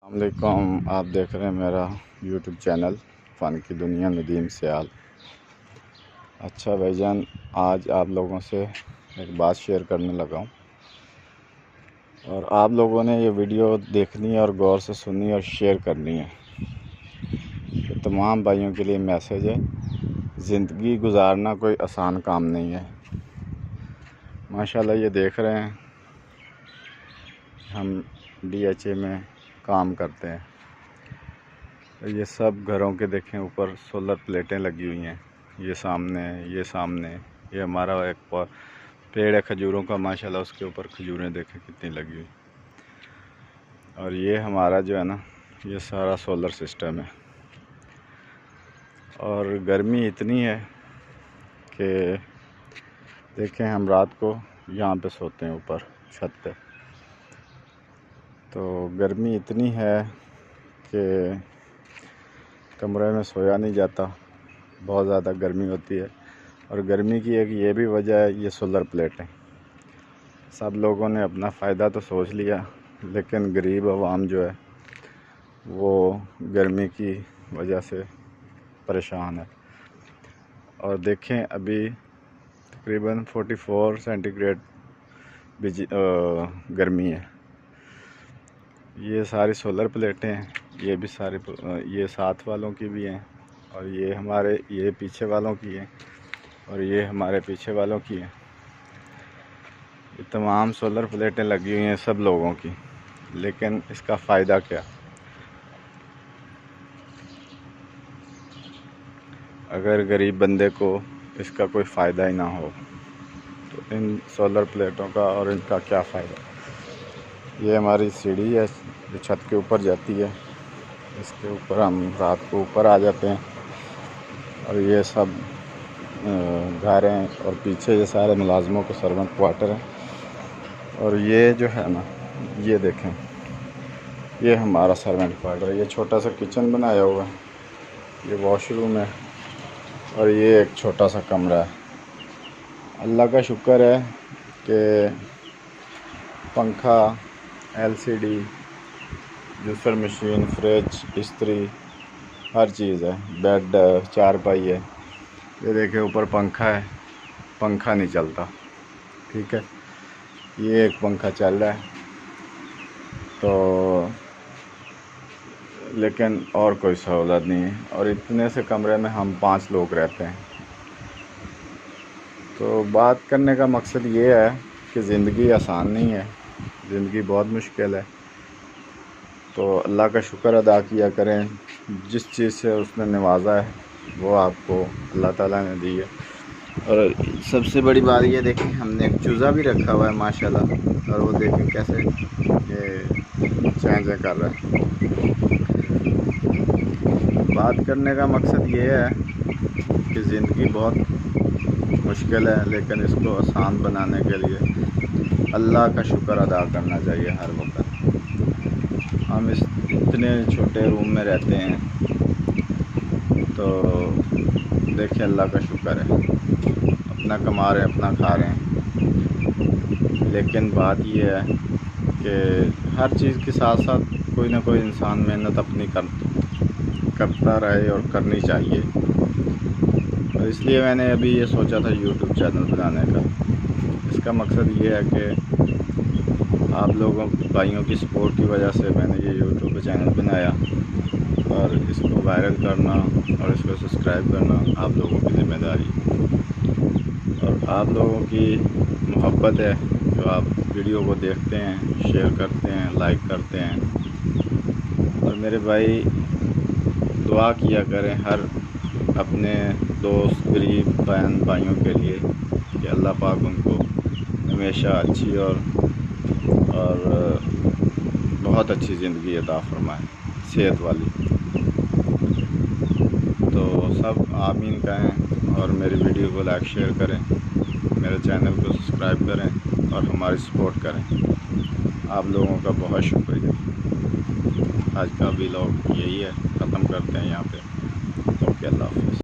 السلام علیکم، آپ دیکھ رہے ہیں میرا یوٹیوب چینل فن کی دنیا ندیم سیال۔ اچھا بھائی جان، آج آپ لوگوں سے ایک بات شیئر کرنے لگا ہوں، اور آپ لوگوں نے یہ ویڈیو دیکھنی ہے اور غور سے سننی اور شیئر کرنی ہے۔ یہ تمام بھائیوں کے لیے میسیج ہے، زندگی گزارنا کوئی آسان کام نہیں ہے۔ ماشاءاللہ یہ دیکھ رہے ہیں ہم DHA میں کام کرتے ہیں، یہ سب گھروں کے دیکھیں اوپر سولر پلیٹیں لگی ہوئی ہیں، یہ سامنے یہ ہمارا ایک پیڑ ہے کھجوروں کا، ماشاءاللہ اس کے اوپر کھجوریں دیکھیں کتنی لگی ہوئی، اور یہ ہمارا جو ہے نا یہ سارا سولر سسٹم ہے۔ اور گرمی اتنی ہے کہ دیکھیں ہم رات کو یہاں پہ سوتے ہیں اوپر چھت پہ، تو گرمی اتنی ہے کہ کمرے میں سویا نہیں جاتا، بہت زیادہ گرمی ہوتی ہے۔ اور گرمی کی ایک یہ بھی وجہ ہے یہ سولر پلیٹیں۔ سب لوگوں نے اپنا فائدہ تو سوچ لیا، لیکن غریب عوام جو ہے وہ گرمی کی وجہ سے پریشان ہے۔ اور دیکھیں ابھی تقریباً 44 سینٹی گریڈ گرمی ہے۔ یہ ساری سولر پلیٹیں ہیں، یہ بھی ساری یہ ساتھ والوں کی بھی ہیں، اور یہ پیچھے والوں کی ہیں، اور یہ ہمارے پیچھے والوں کی ہیں۔ یہ تمام سولر پلیٹیں لگی ہوئی ہیں سب لوگوں کی، لیکن اس کا فائدہ کیا؟ اگر غریب بندے کو اس کا کوئی فائدہ ہی نہ ہو تو ان سولر پلیٹوں کا اور ان کا کیا فائدہ؟ یہ ہماری سیڑھی ہے جو چھت کے اوپر جاتی ہے، اس کے اوپر ہم رات کو اوپر آ جاتے ہیں، اور یہ سب گھر ہیں، اور پیچھے یہ سارے ملازموں کے سرونٹ کوارٹر ہیں۔ اور یہ جو ہے نا یہ دیکھیں یہ ہمارا سرونٹ کوارٹر ہے، یہ چھوٹا سا کچن بنایا ہوا ہے، یہ واش روم ہے، اور یہ ایک چھوٹا سا کمرہ ہے۔ اللہ کا شکر ہے کہ پنکھا، LCD، جوسر مشین، فریج، استری، ہر چیز ہے، بیڈ، چارپائی ہے۔ یہ دیکھیں اوپر پنکھا ہے، پنکھا نہیں چلتا، ٹھیک ہے، یہ ایک پنکھا چل رہا ہے، تو لیکن اور کوئی سہولت نہیں ہے، اور اتنے سے کمرے میں ہم 5 لوگ رہتے ہیں۔ تو بات کرنے کا مقصد یہ ہے کہ زندگی آسان نہیں ہے، زندگی بہت مشکل ہے، تو اللہ کا شکر ادا کیا کریں، جس چیز سے اس نے نوازا ہے وہ آپ کو اللہ تعالیٰ نے دی ہے۔ اور سب سے بڑی بات یہ دیکھیں ہم نے ایک چوزا بھی رکھا ہوا ہے ماشاءاللہ، اور وہ دیکھیں کیسے یہ چیں کر رہا ہے۔ بات کرنے کا مقصد یہ ہے کہ زندگی بہت مشکل ہے، لیکن اس کو آسان بنانے کے لیے اللہ کا شکر ادا کرنا چاہیے ہر وقت۔ ہم اس اتنے چھوٹے روم میں رہتے ہیں، تو دیکھیں اللہ کا شکر ہے، اپنا کما رہے ہیں، اپنا کھا رہے ہیں، لیکن بات یہ ہے کہ ہر چیز کے ساتھ ساتھ کوئی نہ کوئی انسان محنت اپنی کرتا رہے اور کرنی چاہیے۔ اور اس لیے میں نے ابھی یہ سوچا تھا یوٹیوب چینل بنانے کا۔ اس کا مقصد یہ ہے کہ آپ لوگوں بھائیوں کی سپورٹ کی وجہ سے میں نے یہ یوٹیوب چینل بنایا، اور اس کو وائرل کرنا اور اس کو سبسکرائب کرنا آپ لوگوں کی ذمہ داری، اور آپ لوگوں کی محبت ہے جو آپ ویڈیو کو دیکھتے ہیں، شیئر کرتے ہیں، لائک کرتے ہیں۔ اور میرے بھائی دعا کیا کریں ہر اپنے دوست، غریب بہن بھائیوں کے لیے کہ اللہ پاک ان کو ہمیشہ اچھی اور بہت اچھی زندگی عطا فرمائے، صحت والی۔ تو سب آمین کہیں، اور میری ویڈیو کو لائک شیئر کریں، میرے چینل کو سبسکرائب کریں، اور ہماری سپورٹ کریں۔ آپ لوگوں کا بہت شکریہ۔ آج کا ولاگ یہی ہے، ختم کرتے ہیں یہاں پہ۔ اوکے، اللہ حافظ۔